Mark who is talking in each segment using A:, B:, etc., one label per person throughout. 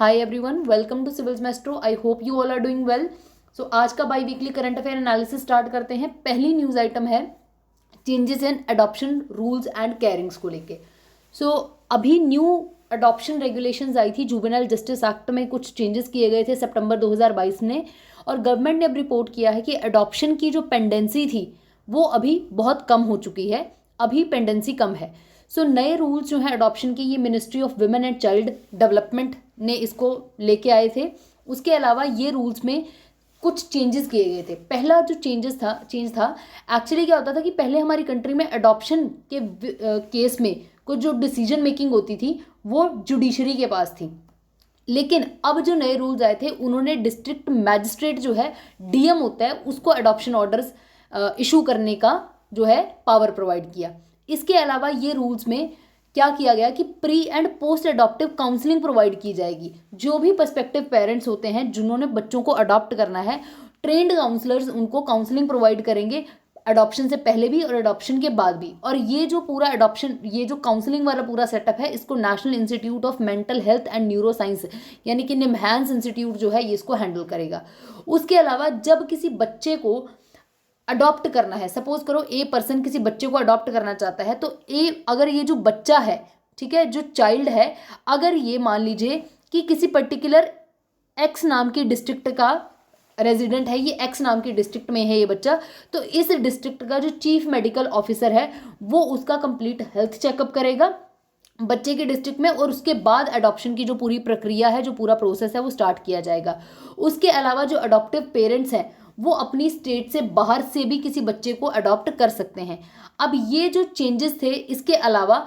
A: Hi everyone, welcome to Civils Maestro. I hope you all are doing well. So आज का biweekly current affair analysis start करते हैं। पहली news item है changes in adoption rules and CARINGS को लेके। सो अभी new adoption regulations आई थी, जुवेनाइल जस्टिस एक्ट में कुछ चेंजेस किए गए थे सितंबर 2022 में, और गवर्नमेंट ने अब रिपोर्ट किया है कि अडॉप्शन की जो पेंडेंसी थी वो अभी बहुत कम हो चुकी है, अभी पेंडेंसी कम है। सो नए रूल्स जो हैं अडॉप्शन के, ये ministry of women and child development ने इसको लेके आए थे। उसके अलावा ये रूल्स में कुछ चेंजेस किए गए थे। पहला जो चेंज था एक्चुअली क्या होता था कि पहले हमारी कंट्री में अडॉप्शन के केस में कुछ जो डिसीजन मेकिंग होती थी वो जुडिशरी के पास थी, लेकिन अब जो नए रूल्स आए थे उन्होंने डिस्ट्रिक्ट मैजिस्ट्रेट जो है, डीएम होता है, उसको अडॉप्शन ऑर्डर्स इशू करने का जो है पावर प्रोवाइड किया। इसके अलावा ये रूल्स में क्या किया गया कि pre and post adoptive counselling provide की जाएगी। जो भी पर्सपेक्टिव पेरेंट्स होते हैं जिन्होंने बच्चों को अडॉप्ट करना है, ट्रेंड काउंसलर्स उनको काउंसलिंग प्रोवाइड करेंगे अडॉप्शन से पहले भी और अडॉप्शन के बाद भी। और ये जो पूरा अडॉप्शन, ये जो काउंसलिंग वाला पूरा सेटअप है, इसको national institute of mental health and neuro science यानी कि निम्हांस इंस्टीट्यूट जो है ये इसको हैंडल करेगा। उसके अलावा जब किसी बच्चे को अडॉप्ट करना है, सपोज करो ए पर्सन किसी बच्चे को अडॉप्ट करना चाहता है, तो अगर ये जो बच्चा है, ठीक है, जो चाइल्ड है, अगर ये मान लीजिए कि किसी पर्टिकुलर एक्स नाम की डिस्ट्रिक्ट का रेजिडेंट है, ये एक्स नाम की डिस्ट्रिक्ट में है ये बच्चा, तो इस डिस्ट्रिक्ट का जो चीफ मेडिकल ऑफिसर है वो उसका कंप्लीट हेल्थ चेकअप करेगा बच्चे के डिस्ट्रिक्ट में, और उसके बाद अडॉप्शन की जो पूरी प्रक्रिया है, जो पूरा प्रोसेस है वो स्टार्ट किया जाएगा। उसके अलावा जो अडॉप्टिव पेरेंट्स हैं वो अपनी स्टेट से बाहर से भी किसी बच्चे को अडॉप्ट कर सकते हैं। अब ये जो चेंजेस थे, इसके अलावा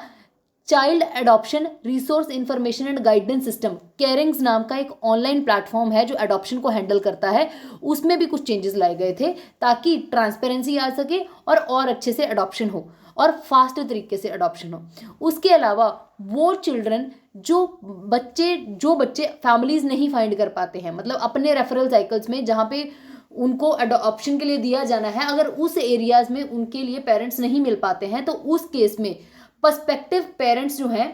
A: child adoption resource information and guidance system, CARINGS नाम का एक ऑनलाइन प्लेटफॉर्म है जो एडॉप्शन को हैंडल करता है, उसमें भी कुछ चेंजेस लाए गए थे ताकि ट्रांसपेरेंसी आ सके और अच्छे से अडॉप्शन हो और फास्ट तरीके से अडॉप्शन हो। उसके अलावा वो चिल्ड्रन जो बच्चे फैमिलीज नहीं फाइंड कर पाते हैं, मतलब अपने रेफरल साइकिल्स में जहाँ पे उनको अडॉप्शन के लिए दिया जाना है, अगर उस एरियाज में उनके लिए पेरेंट्स नहीं मिल पाते हैं, तो उस केस में पर्सपेक्टिव पेरेंट्स जो हैं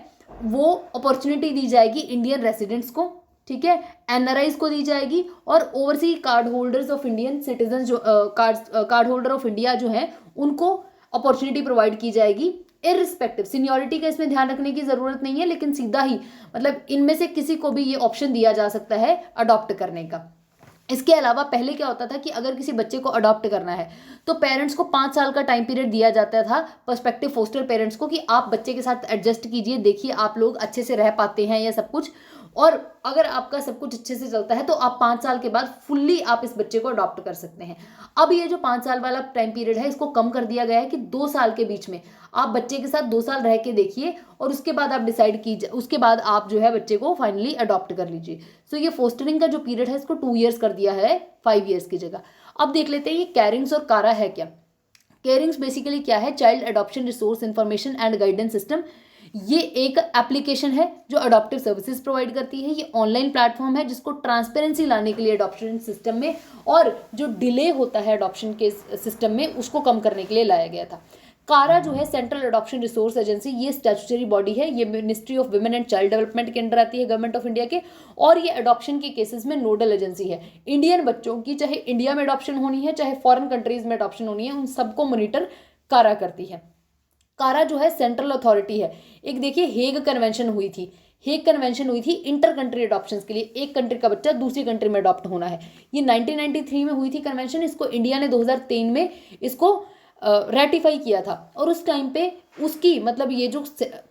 A: वो अपॉर्चुनिटी दी जाएगी इंडियन रेसिडेंट्स को, ठीक है, एनआरआईज को दी जाएगी, और oversee card holders of Indian citizen जो कार्ड होल्डर ऑफ इंडिया जो हैं उनको अपॉर्चुनिटी प्रोवाइड की जाएगी। इररिस्पेक्टिव सीनियरिटी का इसमें ध्यान रखने की जरूरत नहीं है, लेकिन सीधा ही मतलब इनमें से किसी को भी ये ऑप्शन दिया जा सकता है अडॉप्ट करने का। इसके अलावा पहले क्या होता था कि अगर किसी बच्चे को अडॉप्ट करना है तो पेरेंट्स को 5 साल का टाइम पीरियड दिया जाता था, पर्सपेक्टिव फोस्टर पेरेंट्स को, कि आप बच्चे के साथ एडजस्ट कीजिए, देखिए आप लोग अच्छे से रह पाते हैं या सब कुछ, और अगर आपका सब कुछ अच्छे से चलता है तो आप 5 साल के बाद फुल्ली आप इस बच्चे को अडॉप्ट कर सकते हैं। अब ये जो 5 साल वाला टाइम पीरियड है इसको कम कर दिया गया है कि 2 साल के बीच में आप बच्चे के साथ 2 साल रह के देखिए, और उसके बाद आप डिसाइड कीजिए, उसके बाद आप जो है बच्चे को फाइनली अडॉप्ट कर लीजिए। सो ये फोस्टरिंग का जो पीरियड है इसको 2 ईयर्स कर दिया है 5 ईयर्स की जगह। अब देख लेते हैं ये केयरिंग्स और कारा है क्या। केयरिंग्स बेसिकली क्या है? Child adoption resource information and guidance system. ये एक एप्लीकेशन है जो अडॉप्टिव सर्विसेज प्रोवाइड करती है। ये ऑनलाइन प्लेटफॉर्म है जिसको ट्रांसपेरेंसी लाने के लिए अडॉप्शन सिस्टम में, और जो डिले होता है अडॉप्शन के सिस्टम में उसको कम करने के लिए लाया गया था। कारा जो है सेंट्रल अडॉप्शन रिसोर्स एजेंसी, ये स्टैट्यूटरी बॉडी है, ये ministry of women and child development के अंडर आती है, गवर्नमेंट ऑफ इंडिया के, और ये अडॉप्शन के केसेस में नोडल एजेंसी है। इंडियन बच्चों की चाहे इंडिया में अडॉप्शन होनी है चाहे फॉरेन कंट्रीज में अडॉप्शन होनी है, उन सबको मॉनिटर कारा करती है। कारा जो है सेंट्रल अथॉरिटी है। एक देखिए हेग कन्वेंशन हुई थी, हेग कन्वेंशन हुई थी इंटर कंट्री अडॉप्शन के लिए, एक कंट्री का बच्चा दूसरी कंट्री में अडॉप्ट होना है। ये 1993 में हुई थी कन्वेंशन, इसको इंडिया ने 2003 में इसको रेटिफाई किया था, और उस टाइम पे उसकी मतलब ये जो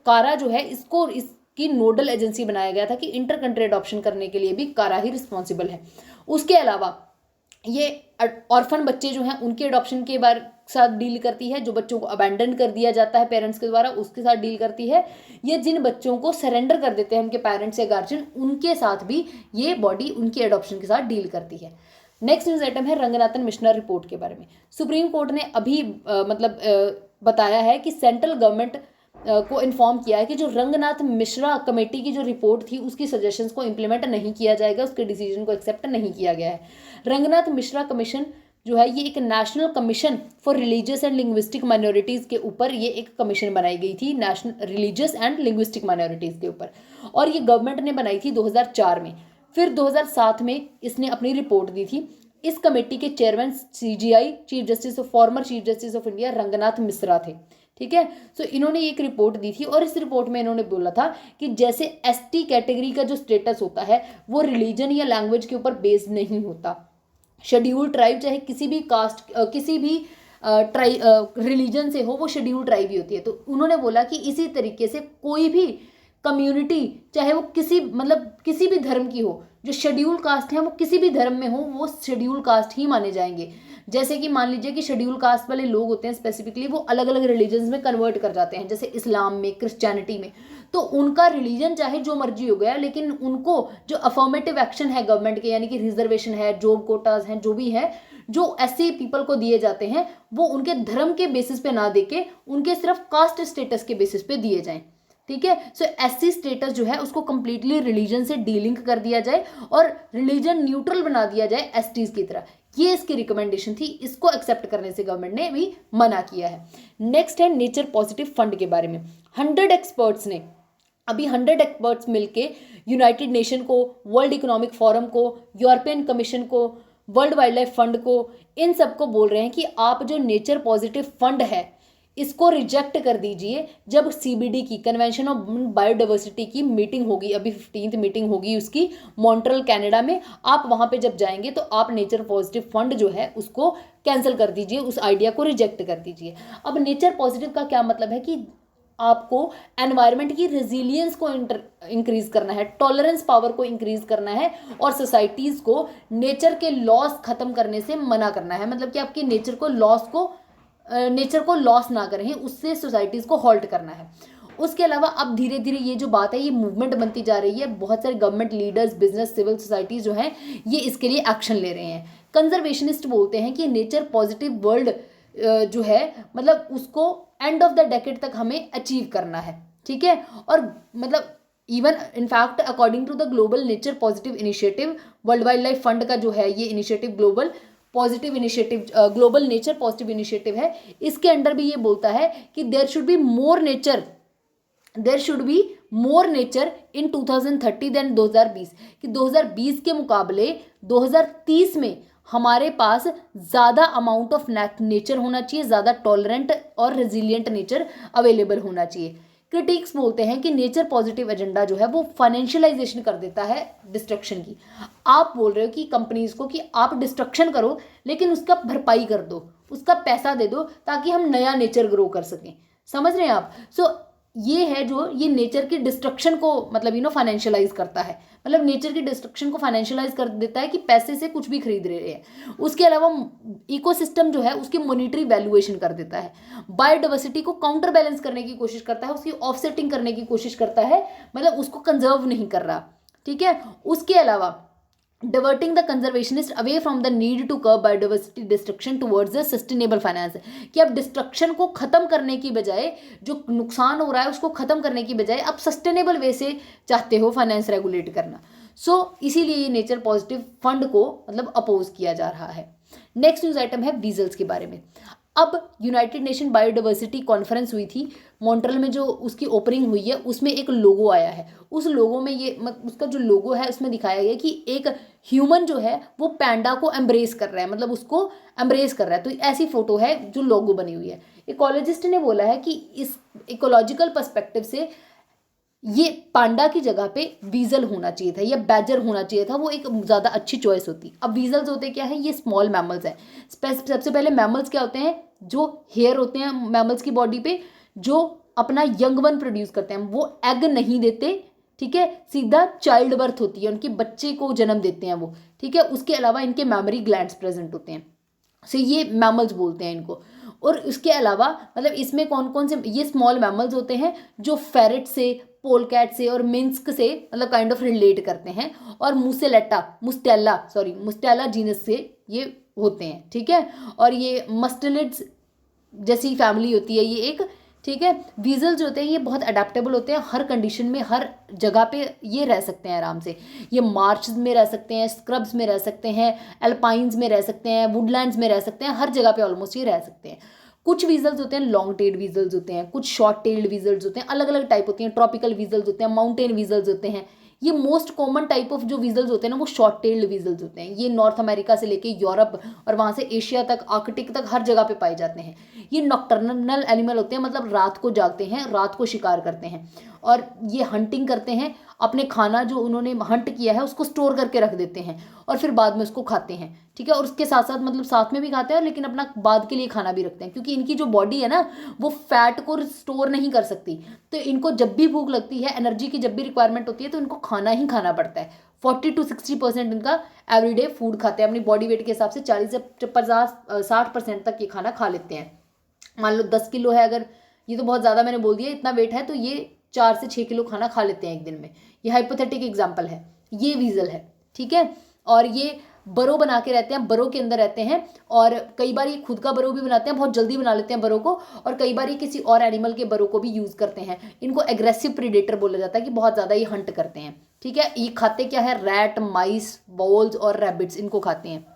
A: कारा जो है इसको इसकी नोडल एजेंसी बनाया गया था कि इंटर कंट्री अडॉप्शन करने के लिए भी कारा ही रिस्पॉन्सिबल है। उसके अलावा ये ऑर्फन बच्चे जो हैं उनके अडॉप्शन के बारे साथ डील करती है, जो बच्चों को अबैंडन कर दिया जाता है पेरेंट्स के द्वारा उसके साथ डील करती है, ये जिन बच्चों को सरेंडर कर देते हैं उनके पेरेंट्स या गार्जियन उनके साथ भी ये बॉडी उनके अडॉप्शन के साथ डील करती है। नेक्स्ट न्यूज आइटम है रंगनाथन मिश्रा रिपोर्ट के बारे में। सुप्रीम कोर्ट ने अभी बताया है कि सेंट्रल गवर्नमेंट को इन्फॉर्म किया है कि जो रंगनाथ मिश्रा कमेटी की जो रिपोर्ट थी उसकी सजेशंस को इम्प्लीमेंट नहीं किया जाएगा, उसके डिसीजन को एक्सेप्ट नहीं किया गया है। रंगनाथ मिश्रा कमीशन जो है ये एक national commission for religious and linguistic minorities के ऊपर ये एक कमीशन बनाई गई थी, national religious and linguistic minorities के ऊपर, और ये गवर्नमेंट ने बनाई थी 2004 में। फिर 2007 में इसने अपनी रिपोर्ट दी थी। इस कमेटी के chairman CGI chief justice of former chief justice of India Ranganath Mishra थे। ठीक है, सो इन्होंने एक रिपोर्ट दी थी और इस रिपोर्ट में इन्होंने बोला था कि जैसे ST कैटेगरी का जो स्टेटस होता है वो रिलीजन या लैंग्वेज के ऊपर बेस्ड नहीं होता। शेड्यूल ट्राइब चाहे किसी भी कास्ट किसी भी रिलीजन से हो, वो शेड्यूल ट्राइब ही होती है। तो उन्होंने बोला कि इसी तरीके से कोई भी कम्युनिटी चाहे वो किसी भी धर्म की हो, जो शेड्यूल कास्ट है वो किसी भी धर्म में हो, वो शेड्यूल कास्ट ही माने जाएंगे। जैसे कि मान लीजिए कि शेड्यूल कास्ट वाले लोग होते हैं स्पेसिफिकली, वो अलग अलग रिलीजन्स में कन्वर्ट कर जाते हैं, जैसे इस्लाम में, क्रिश्चियनिटी में, तो उनका रिलीजन चाहे जो मर्जी हो गया, लेकिन उनको जो अफर्मेटिव एक्शन है गवर्नमेंट के, यानी कि रिजर्वेशन है, जॉब कोटाज हैं, जो भी है, जो SC पीपल को दिए जाते हैं, वो उनके धर्म के बेसिस पे ना देके उनके सिर्फ कास्ट स्टेटस के बेसिस पे दिए जाएं। ठीक है, सो SC स्टेटस जो है उसको कंप्लीटली रिलीजन से डीलिंक कर दिया जाए और रिलीजन न्यूट्रल बना दिया जाए STs की तरह। ये इसकी रिकमेंडेशन थी, इसको एक्सेप्ट करने से गवर्नमेंट ने भी मना किया है। नेक्स्ट है नेचर पॉजिटिव फंड के बारे में। 100 एक्सपर्ट्स ने अभी 100 एक्सपर्ट्स मिलके यूनाइटेड नेशन को, वर्ल्ड इकोनॉमिक फोरम को, यूरोपियन कमीशन को, वर्ल्ड वाइल्ड लाइफ फंड को, इन सबको बोल रहे हैं कि आप जो नेचर पॉजिटिव फंड है इसको रिजेक्ट कर दीजिए। जब CBD की कन्वेंशन ऑफ बायोडाइवर्सिटी की मीटिंग होगी, अभी 15th मीटिंग होगी उसकी मॉन्ट्रियल कनाडा में, आप वहाँ पे जब जाएंगे तो आप नेचर पॉजिटिव फंड जो है उसको कैंसिल कर दीजिए, उस आइडिया को रिजेक्ट कर दीजिए। अब नेचर पॉजिटिव का क्या मतलब है कि आपको एनवायरनमेंट की रेजिलियंस को इंक्रीज करना है, टॉलरेंस पावर को इंक्रीज करना है और सोसाइटीज़ को नेचर के लॉस खत्म करने से मना करना है। मतलब कि आपके नेचर को लॉस ना करें, उससे सोसाइटीज़ को हॉल्ट करना है। उसके अलावा अब धीरे धीरे ये जो बात है ये मूवमेंट बनती जा रही है, बहुत सारे government leaders, business, civil societies जो हैं ये इसके लिए एक्शन ले रहे हैं। कंजर्वेशनिस्ट बोलते हैं कि नेचर पॉजिटिव वर्ल्ड जो है मतलब उसको एंड ऑफ द डेकेड तक हमें अचीव करना है। ठीक है, और मतलब even in fact according to the global nature positive initiative, world wild life fund का जो है ये initiative global nature positive initiative है, इसके अंडर भी ये बोलता है कि there should be more nature in 2030 then 2020, कि 2020 के मुकाबले 2030 में हमारे पास ज़्यादा अमाउंट ऑफ नेचर होना चाहिए, ज़्यादा टॉलरेंट और रेजिलियंट नेचर अवेलेबल होना चाहिए। क्रिटिक्स बोलते हैं कि नेचर पॉजिटिव एजेंडा जो है वो फाइनेंशियलाइजेशन कर देता है डिस्ट्रक्शन की। आप बोल रहे हो कि कंपनीज को कि आप डिस्ट्रक्शन करो लेकिन उसका भरपाई कर दो, उसका पैसा दे दो ताकि हम नया नेचर ग्रो कर सकें। समझ रहे हैं आप? सो ये है जो ये नेचर की डिस्ट्रक्शन को मतलब फाइनेंशियलाइज करता है, मतलब नेचर की डिस्ट्रक्शन को फाइनेंशियलाइज कर देता है कि पैसे से कुछ भी खरीद रहे हैं। उसके अलावा इकोसिस्टम जो है उसकी मॉनिटरी वैल्यूएशन कर देता है, बायोडाइवर्सिटी को काउंटर बैलेंस करने की कोशिश करता है, उसकी ऑफसेटिंग करने की कोशिश करता है, मतलब उसको कंजर्व नहीं कर रहा। ठीक है, उसके अलावा diverting the conservationist away from the need to curb biodiversity destruction towards a sustainable finance, कि अब डिस्ट्रक्शन को खत्म करने की बजाय, जो नुकसान हो रहा है उसको खत्म करने की बजाय अब सस्टेनेबल वे से चाहते हो फाइनेंस रेगुलेट करना। इसीलिए ये नेचर पॉजिटिव फंड को मतलब अपोज किया जा रहा है। नेक्स्ट न्यूज आइटम है वीजल्स के बारे में। अब यूनाइटेड नेशन बायोडाइवर्सिटी कॉन्फ्रेंस हुई थी मॉन्ट्रियल में, जो उसकी ओपनिंग हुई है उसमें एक लोगो आया है। उस लोगो में ये उसका जो लोगो है उसमें दिखाया गया कि एक ह्यूमन जो है वो पैंडा को एम्ब्रेस कर रहा है, मतलब उसको एम्ब्रेस कर रहा है। तो ऐसी फोटो है जो लोगो बनी हुई है। इकोलॉजिस्ट ने बोला है कि इस इकोलॉजिकल पर्सपेक्टिव से ये पांडा की जगह पे वीजल होना चाहिए था या बैजर होना चाहिए था, वो एक ज़्यादा अच्छी चॉइस होती। अब वीजल्स होते क्या है, ये स्मॉल मैमल्स हैं। सबसे पहले मैमल्स क्या होते हैं, जो हेयर होते हैं मैमल्स की बॉडी पे, जो अपना यंग वन प्रोड्यूस करते हैं, वो एग नहीं देते। ठीक है, सीधा चाइल्ड बर्थ होती है, उनके बच्चे को जन्म देते हैं वो। ठीक है, उसके अलावा इनके मैमरी ग्लैंड्स प्रेजेंट होते हैं, सो ये मैमल्स बोलते हैं इनको। और इसके अलावा मतलब इसमें कौन कौन से ये स्मॉल मैमल्स होते हैं जो फेरेट से, पोलकैट से और मिन्स्क से मतलब काइंड ऑफ रिलेट करते हैं, और मुस्टेला जीनस से ये होते हैं। ठीक है, और ये मस्टेलिड्स जैसी फैमिली होती है, ये एक ठीक है। वीजल जो होते हैं ये बहुत अडेप्टेबल होते हैं, हर कंडीशन में हर जगह पे ये रह सकते हैं आराम से। ये मार्च में रह सकते हैं, स्क्रब्स में रह सकते हैं, एल्पाइंस में रह सकते हैं, वुडलैंड्स में रह सकते हैं, हर जगह पे ऑलमोस्ट ये रह सकते हैं। कुछ वीजल्स होते हैं लॉन्ग टेल्ड वीजल्स होते हैं, कुछ शॉर्ट टेल्ड वीजल्स होते हैं, अलग अलग टाइप होती हैं। ट्रॉपिकल वीजल्स होते हैं, माउंटेन वीजल्स होते हैं। ये मोस्ट कॉमन टाइप ऑफ जो वीजल्स होते हैं ना वो शॉर्ट टेल्ड वीजल्स होते हैं। ये नॉर्थ अमेरिका से लेके यूरोप और वहाँ से एशिया तक, आर्कटिक तक, हर जगह पे पाए जाते हैं। ये नॉक्टर्नल एनिमल होते हैं, मतलब रात को जागते हैं, रात को शिकार करते हैं और ये हंटिंग करते हैं। अपने खाना जो उन्होंने हंट किया है उसको स्टोर करके रख देते हैं और फिर बाद में उसको खाते हैं। ठीक है। और उसके साथ साथ मतलब साथ में भी खाते हैं लेकिन अपना बाद के लिए खाना भी रखते हैं, क्योंकि इनकी जो बॉडी है ना वो फैट को स्टोर नहीं कर सकती। तो इनको जब भी भूख लगती है, एनर्जी की जब भी रिक्वायरमेंट होती है, तो इनको खाना ही खाना पड़ता है। 40 to 60% इनका एवरीडे फूड खाते हैं। अपनी बॉडी वेट के हिसाब से 40 से 50-60% तक ये खाना खा लेते हैं। मान लो 10 किलो है अगर, ये तो बहुत ज़्यादा मैंने बोल दिया, इतना वेट है तो ये 4 से 6 किलो खाना खा लेते हैं एक दिन में। ये हाइपोथेटिक एग्जाम्पल है, ये वीजल है। ठीक है। और ये बरो बना के रहते हैं, बरो के अंदर रहते हैं और कई बार ये खुद का बरो भी बनाते हैं, बहुत जल्दी बना लेते हैं बरो को, और कई बार ये किसी और एनिमल के बरो को भी यूज़ करते हैं। इनको एग्रेसिव प्रीडेटर बोला जाता है कि बहुत ज़्यादा ये हंट करते हैं। ठीक है। ये खाते क्या है, रैट, माइस, बॉल्स और रैबिट्स, इनको खाते हैं।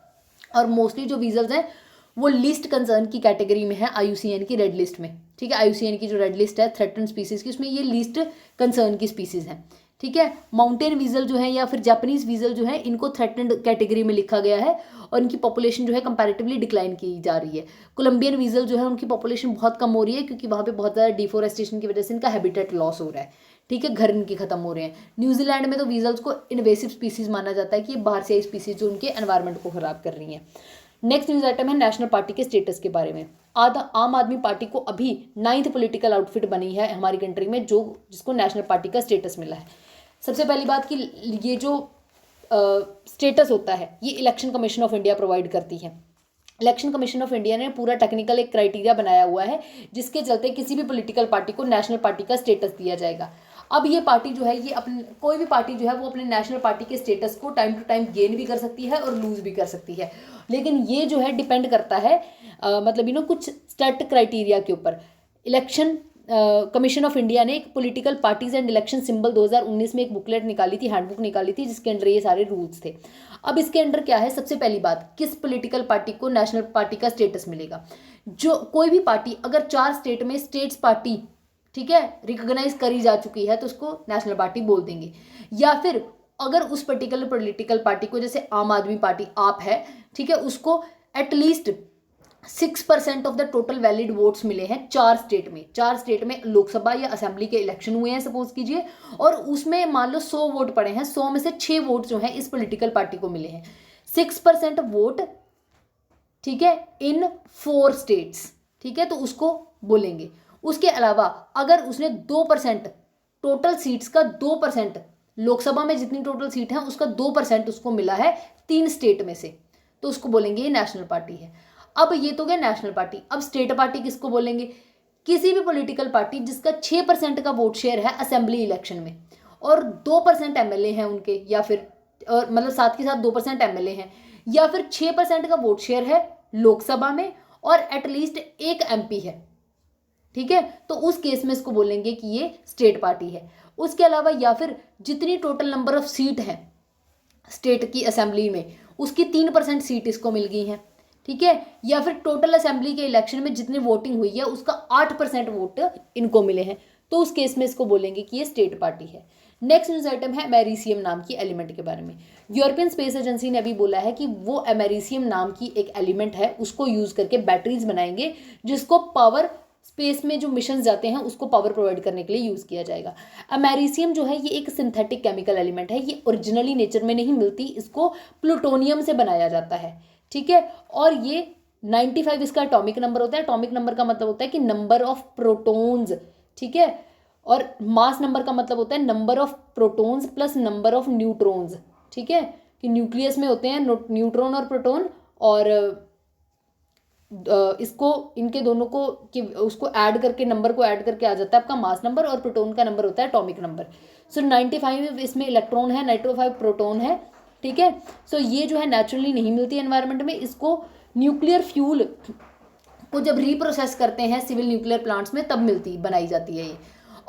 A: और मोस्टली जो वीजल्स हैं वो लीस्ट कंसर्न की कैटेगरी में है IUCN की रेड लिस्ट में। ठीक है। IUCN की जो रेड लिस्ट है थ्रेटन्ड स्पीसीज की, उसमें ये लीस्ट कंसर्न की स्पीसीज हैं। ठीक है। माउंटेन वीजल जो है या फिर जापानीज वीजल जो है, इनको थ्रेटन्ड कैटेगरी में लिखा गया है और इनकी पॉपुलेशन जो है कंपैरेटिवली डिक्लाइन की जा रही है। कोलंबियन वीजल जो है उनकी पॉपुलेशन बहुत कम हो रही है, क्योंकि वहाँ पे बहुत ज़्यादा डिफोरेस्टेशन की वजह से इनका हैबिटेट लॉस हो रहा है। ठीक है। घर इनके खत्म हो रहे हैं। न्यूजीलैंड में तो वीजल्स को इन्वेसिव स्पीसीज माना जाता है कि ये बाहर से आई स्पीसीज जो उनके एनवायरमेंट को खराब कर रही हैं। नेक्स्ट न्यूज आइटम है नेशनल पार्टी के स्टेटस के बारे में। आम आदमी पार्टी को अभी 9th पॉलिटिकल आउटफिट बनी है हमारी कंट्री में, जो जिसको नेशनल पार्टी का स्टेटस मिला है। सबसे पहली बात कि ये जो स्टेटस होता है ये election commission of India provide करती है। इलेक्शन कमीशन ऑफ इंडिया ने पूरा टेक्निकल एक क्राइटेरिया बनाया हुआ है जिसके चलते किसी भी पॉलिटिकल पार्टी को नेशनल पार्टी का स्टेटस दिया जाएगा। अब ये पार्टी जो है, ये अपने कोई भी पार्टी जो है वो अपने नेशनल पार्टी के स्टेटस को टाइम टू टाइम गेन भी कर सकती है और लूज भी कर सकती है, लेकिन ये जो है डिपेंड करता है मतलब कुछ सेट क्राइटेरिया के ऊपर। इलेक्शन कमीशन ऑफ इंडिया ने एक political parties and election symbol 2019 में एक बुकलेट निकाली थी, हैंडबुक निकाली थी, जिसके अंदर ये सारे रूल्स थे। अब इसके अंदर क्या है, सबसे पहली बात, किस पॉलिटिकल पार्टी को नेशनल पार्टी का स्टेटस मिलेगा। जो कोई भी पार्टी अगर 4 स्टेट में स्टेट्स पार्टी, ठीक है, रिकॉग्नाइज करी जा चुकी है तो उसको नेशनल पार्टी बोल देंगे। या फिर अगर उस पर्टिकुलर पॉलिटिकल पार्टी को, जैसे आम आदमी पार्टी आप है, ठीक है, उसको at least 6% of the total valid votes मिले हैं 4 स्टेट में लोकसभा या असेंबली के इलेक्शन हुए हैं सपोज कीजिए, और उसमें मान लो 100 वोट पड़े हैं, 100 में से 6 वोट जो हैं इस पॉलिटिकल पार्टी को मिले हैं। 6% वोट, ठीक है, इन 4 स्टेट्स, ठीक है, तो उसको बोलेंगे। उसके अलावा अगर उसने 2% टोटल सीट्स का 2%, लोकसभा में जितनी टोटल सीट है उसका 2% उसको मिला है 3 स्टेट में से, तो उसको बोलेंगे ये नेशनल पार्टी है। अब ये तो गया नेशनल पार्टी। अब स्टेट पार्टी किसको बोलेंगे, किसी भी पॉलिटिकल पार्टी जिसका 6% का वोट शेयर है असेंबली इलेक्शन में और 2% एमएलए हैं उनके, या फिर और मतलब साथ के साथ 2% एमएलए हैं, या फिर 6% का वोट शेयर है लोकसभा में और एटलीस्ट 1 MP है, ठीक है, तो उस केस में इसको बोलेंगे कि ये स्टेट पार्टी है। उसके अलावा या फिर जितनी टोटल नंबर ऑफ सीट है स्टेट की असेंबली में उसकी 3% सीट इसको मिल गई है, ठीक है, या फिर टोटल असेंबली के इलेक्शन में जितनी वोटिंग हुई है उसका 8% वोट इनको मिले हैं, तो उस केस में इसको बोलेंगे कि ये स्टेट पार्टी है। नेक्स्ट न्यूज आइटम है अमेरिसियम नाम की एलिमेंट के बारे में। यूरोपियन स्पेस एजेंसी ने अभी बोला है कि वो अमेरिसियम नाम की एक एलिमेंट है, उसको यूज करके बैटरीज बनाएंगे जिसको पावर, स्पेस में जो मिशन जाते हैं उसको पावर प्रोवाइड करने के लिए यूज़ किया जाएगा। अमेरिसियम जो है ये एक सिंथेटिक केमिकल एलिमेंट है, ये ओरिजिनली नेचर में नहीं मिलती, इसको प्लूटोनियम से बनाया जाता है, ठीक है, और ये 95 इसका एटॉमिक नंबर होता है। एटॉमिक नंबर का मतलब होता है कि नंबर ऑफ प्रोटॉन्स, ठीक है, और मास नंबर का मतलब होता है number of protons plus number of neutrons, ठीक है, कि न्यूक्लियस में होते हैं न्यूट्रॉन और प्रोटॉन, और इसको इनके दोनों को कि उसको ऐड करके, नंबर को ऐड करके आ जाता है आपका मास नंबर, और प्रोटॉन का नंबर होता है एटॉमिक नंबर। सो 95 इसमें इलेक्ट्रॉन है, 95 प्रोटॉन है, ठीक है। सो ये जो है नेचुरली नहीं मिलती एनवायरनमेंट में, इसको न्यूक्लियर फ्यूल को जब रीप्रोसेस करते हैं सिविल न्यूक्लियर प्लांट्स में, तब बनाई जाती है ये।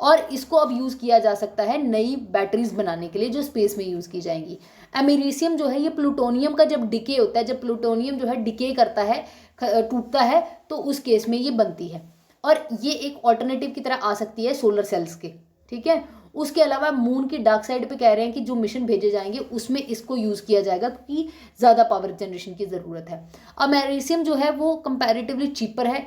A: और इसको अब यूज़ किया जा सकता है नई बैटरीज बनाने के लिए जो स्पेस में यूज़ की जाएंगी। अमेरिशियम जो है ये प्लूटोनियम का जब डिके होता है, जब प्लूटोनियम जो है डिके करता है, टूटता है, तो उस केस में ये बनती है। और ये एक ऑल्टरनेटिव की तरह आ सकती है सोलर सेल्स के, ठीक है। उसके अलावा मून की डार्क साइड पे कह रहे हैं कि जो मिशन भेजे जाएंगे उसमें इसको यूज़ किया जाएगा क्योंकि ज़्यादा पावर जनरेशन की ज़रूरत है। अमेरिशियम जो है वो कंपैरेटिवली चीपर है,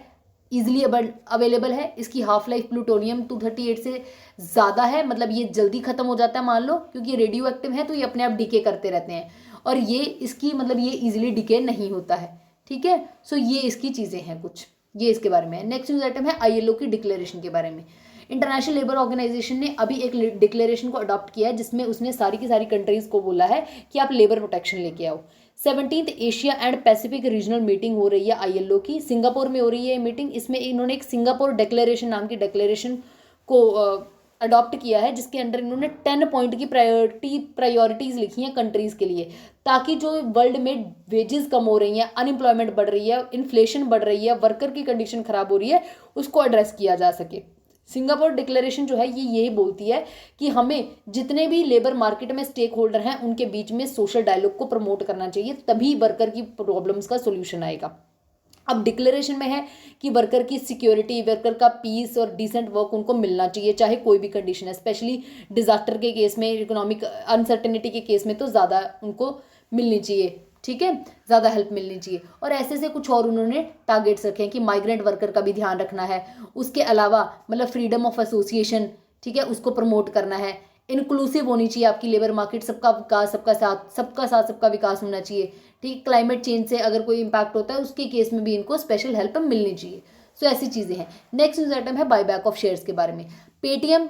A: इजीली अवेलेबल है। इसकी हाफ लाइफ प्लूटोनियम 238 से ज़्यादा है, मतलब ये जल्दी ख़त्म हो जाता है मान लो, क्योंकि रेडियो एक्टिव है तो ये अपने आप डिके करते रहते हैं। और ये इसकी मतलब ये इजीली डिके नहीं होता है, ठीक है। सो ये इसकी चीज़ें हैं कुछ, ये इसके बारे में है। नेक्स्ट न्यूज़ आइटम है ILO की डिक्लेरेशन के बारे में। इंटरनेशनल लेबर ऑर्गेनाइजेशन ने अभी एक डिक्लेरेशन को अडॉप्ट किया है जिसमें उसने सारी की सारी कंट्रीज़ को बोला है कि आप लेबर प्रोटेक्शन लेके आओ। 17th Asia and Pacific regional meeting हो रही है ILO की, सिंगापुर में हो रही है ये मीटिंग। इसमें इन्होंने एक सिंगापुर डिक्लेरेशन नाम की डिक्लेरेशन को अडॉप्ट किया है जिसके अंडर इन्होंने 10 पॉइंट की प्रायोरिटीज़ लिखी हैं कंट्रीज़ के लिए, ताकि जो वर्ल्ड में वेजेस कम हो रही हैं, अनएम्प्लॉयमेंट बढ़ रही है, इन्फ्लेशन बढ़ रही है, वर्कर की कंडीशन ख़राब हो रही है, उसको एड्रेस किया जा सके। सिंगापुर डिक्लेरेशन जो है ये यही बोलती है कि हमें जितने भी लेबर मार्केट में स्टेक होल्डर हैं उनके बीच में सोशल डायलॉग को प्रमोट करना चाहिए, तभी वर्कर की प्रॉब्लम्स का सोल्यूशन आएगा। अब डिक्लेरेशन में है कि वर्कर की सिक्योरिटी, वर्कर का पीस और डिसेंट वर्क उनको मिलना चाहिए चाहे कोई भी कंडीशन है, स्पेशली डिजास्टर के केस में, इकोनॉमिक अनसर्टेनिटी के केस में तो ज़्यादा उनको मिलनी चाहिए, ठीक है, ज़्यादा हेल्प मिलनी चाहिए। और ऐसे से कुछ और उन्होंने टारगेट्स रखे हैं कि माइग्रेंट वर्कर का भी ध्यान रखना है। उसके अलावा मतलब फ्रीडम ऑफ एसोसिएशन, ठीक है, उसको प्रमोट करना है। इंक्लूसिव होनी चाहिए आपकी लेबर मार्केट, सबका विकास, सबका साथ सबका विकास होना चाहिए, ठीक। क्लाइमेट चेंज से अगर कोई इम्पैक्ट होता है उसके केस में भी इनको स्पेशल हेल्प मिलनी चाहिए। सो ऐसी चीज़ें हैं। नेक्स्ट न्यूज़ आइटम है बायबैक ऑफ शेयर्स के बारे में। पेटीएम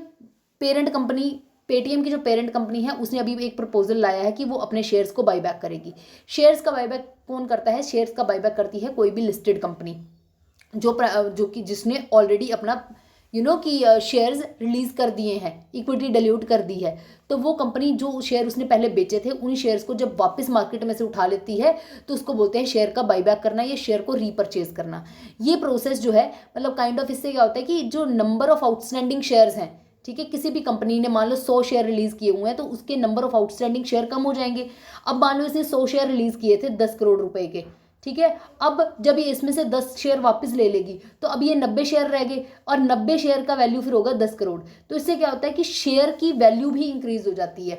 A: की जो पेरेंट कंपनी है उसने अभी एक प्रपोजल लाया है कि वो अपने शेयर्स को बायबैक करेगी। शेयर्स का बायबैक कौन करता है? शेयर्स का बायबैक करती है कोई भी लिस्टेड कंपनी जो कि जिसने ऑलरेडी अपना कि शेयर्स रिलीज कर दिए हैं, इक्विटी डिल्यूट कर दी है, तो वो कंपनी जो शेयर उसने पहले बेचे थे उन शेयर्स को जब वापस मार्केट में से उठा लेती है तो उसको बोलते हैं शेयर का बायबैक करना या शेयर को रीपरचेज करना। ये प्रोसेस जो है मतलब काइंड ऑफ इससे क्या होता है कि जो नंबर ऑफ आउटस्टैंडिंग शेयर्स हैं, ठीक है, किसी भी कंपनी ने मान लो 100 शेयर रिलीज किए हुए हैं तो उसके नंबर ऑफ आउटस्टैंडिंग शेयर कम हो जाएंगे। अब मान लो इसने 100 शेयर रिलीज किए थे 10 करोड़ रुपए के, ठीक है, अब जब ये इसमें से 10 शेयर वापस ले लेगी तो अब ये 90 शेयर रह गए और 90 शेयर का वैल्यू फिर होगा 10 करोड़। तो इससे क्या होता है कि शेयर की वैल्यू भी इंक्रीज हो जाती है,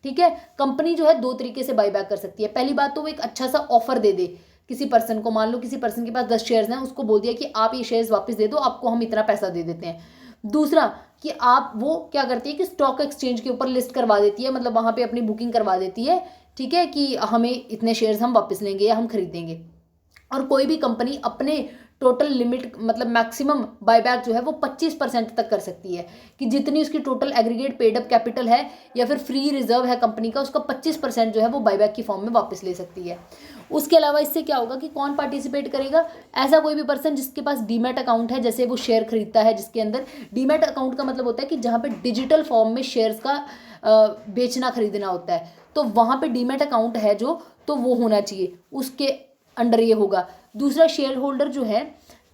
A: ठीक है। कंपनी जो है दो तरीके से बायबैक कर सकती है। पहली बात तो वो एक अच्छा सा ऑफर दे दे किसी पर्सन को, मान लो किसी पर्सन के पास 10 शेयर्स हैं, उसको बोल दिया कि आप ये शेयर्स वापस दे दो, आपको हम इतना पैसा दे देते हैं। दूसरा कि आप वो क्या करती है कि स्टॉक एक्सचेंज के ऊपर लिस्ट करवा देती है, मतलब वहां पे अपनी बुकिंग करवा देती है, ठीक है, कि हमें इतने शेयर्स हम वापस लेंगे या हम खरीदेंगे। और कोई भी कंपनी अपने टोटल लिमिट मतलब मैक्सिमम बायबैक जो है वो 25% तक कर सकती है, कि जितनी उसकी total aggregate paid up capital है या फिर फ्री रिजर्व है कंपनी का, उसका 25% जो है वो बायबैक की फॉर्म में वापस ले सकती है। उसके अलावा इससे क्या होगा कि कौन पार्टिसिपेट करेगा? ऐसा कोई भी पर्सन जिसके पास डीमैट अकाउंट है, जैसे वो शेयर खरीदता है, जिसके अंदर डीमैट अकाउंट का मतलब होता है कि जहाँ पे डिजिटल फॉर्म में शेयर्स का बेचना खरीदना होता है, तो वहाँ पे डीमैट अकाउंट है जो, तो वो होना चाहिए, उसके अंडर ये होगा। दूसरा शेयर होल्डर जो है,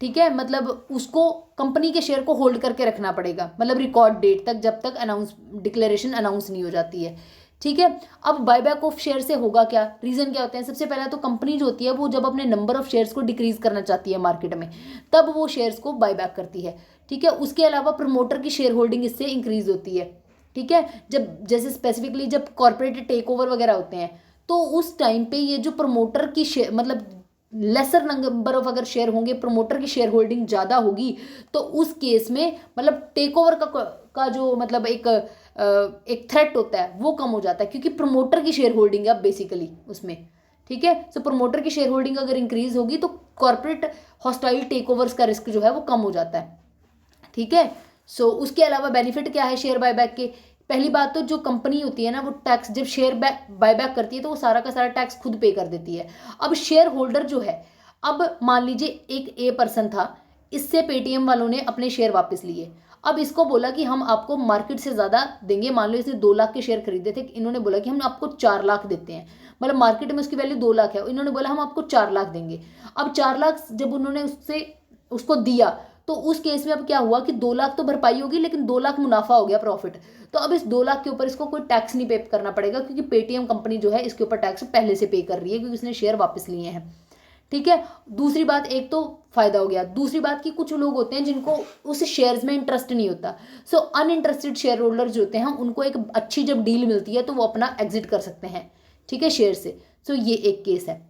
A: ठीक है, मतलब उसको कंपनी के शेयर को होल्ड करके रखना पड़ेगा, मतलब रिकॉर्ड डेट तक, जब तक डिक्लेरेशन अनाउंस नहीं हो जाती है, ठीक है। अब बायबैक ऑफ शेयर से होगा क्या, रीजन क्या होते हैं? सबसे पहला तो कंपनी जो होती है वो जब अपने नंबर ऑफ शेयर्स को डिक्रीज करना चाहती है मार्केट में, तब वो शेयर्स को बायबैक करती है, ठीक है। उसके अलावा प्रमोटर की शेयर होल्डिंग इससे इंक्रीज होती है, ठीक है। जब जैसे स्पेसिफिकली जब कॉर्पोरेट टेक ओवर वगैरह होते हैं तो उस टाइम पे ये जो प्रमोटर की शेयर मतलब लेसर नंबर ऑफ अगर शेयर होंगे, प्रमोटर की शेयर होल्डिंग ज़्यादा होगी, तो उस केस में मतलब टेक ओवर का जो मतलब एक थ्रेट होता है वो कम हो जाता है, क्योंकि प्रमोटर की शेयर होल्डिंग है अब बेसिकली उसमें, ठीक है। सो प्रमोटर की शेयर होल्डिंग अगर इंक्रीज होगी तो कॉर्पोरेट हॉस्टाइल टेक ओवर्स का रिस्क जो है वो कम हो जाता है, ठीक है। सो उसके अलावा बेनिफिट क्या है शेयर बायबैक के? पहली बात तो जो कंपनी होती है ना वो टैक्स, जब शेयर बायबैक करती है तो वो सारा का सारा टैक्स खुद पे कर देती है। अब शेयर होल्डर जो है, अब मान लीजिए एक ए पर्सन था, इससे पेटीएम वालों ने अपने शेयर वापस लिए, अब इसको बोला कि हम आपको मार्केट से ज़्यादा देंगे, मान लो इसने 2 लाख के शेयर खरीदे थे, इन्होंने बोला कि हम आपको 4 लाख देते हैं, मतलब मार्केट में उसकी वैल्यू 2 लाख है, इन्होंने बोला हम आपको 4 लाख देंगे। अब 4 लाख जब उन्होंने उससे उसको दिया, तो उस केस में अब क्या हुआ कि 2 लाख तो भरपाई होगी, लेकिन 2 लाख मुनाफा हो गया, प्रॉफिट। तो अब इस 2 लाख के ऊपर इसको कोई टैक्स नहीं पे करना पड़ेगा, क्योंकि पेटीएम कंपनी जो है इसके ऊपर टैक्स पहले से पे कर रही है, क्योंकि उसने शेयर वापस लिए हैं। ठीक है, दूसरी बात, एक तो फायदा हो गया। दूसरी बात कि कुछ लोग होते हैं जिनको उस शेयर्स में इंटरेस्ट नहीं होता, सो अनइंटरेस्टेड शेयर होल्डर जो होते हैं, उनको एक अच्छी जब डील मिलती है तो वो अपना एग्जिट कर सकते हैं, ठीक है, शेयर से। सो ये एक केस है।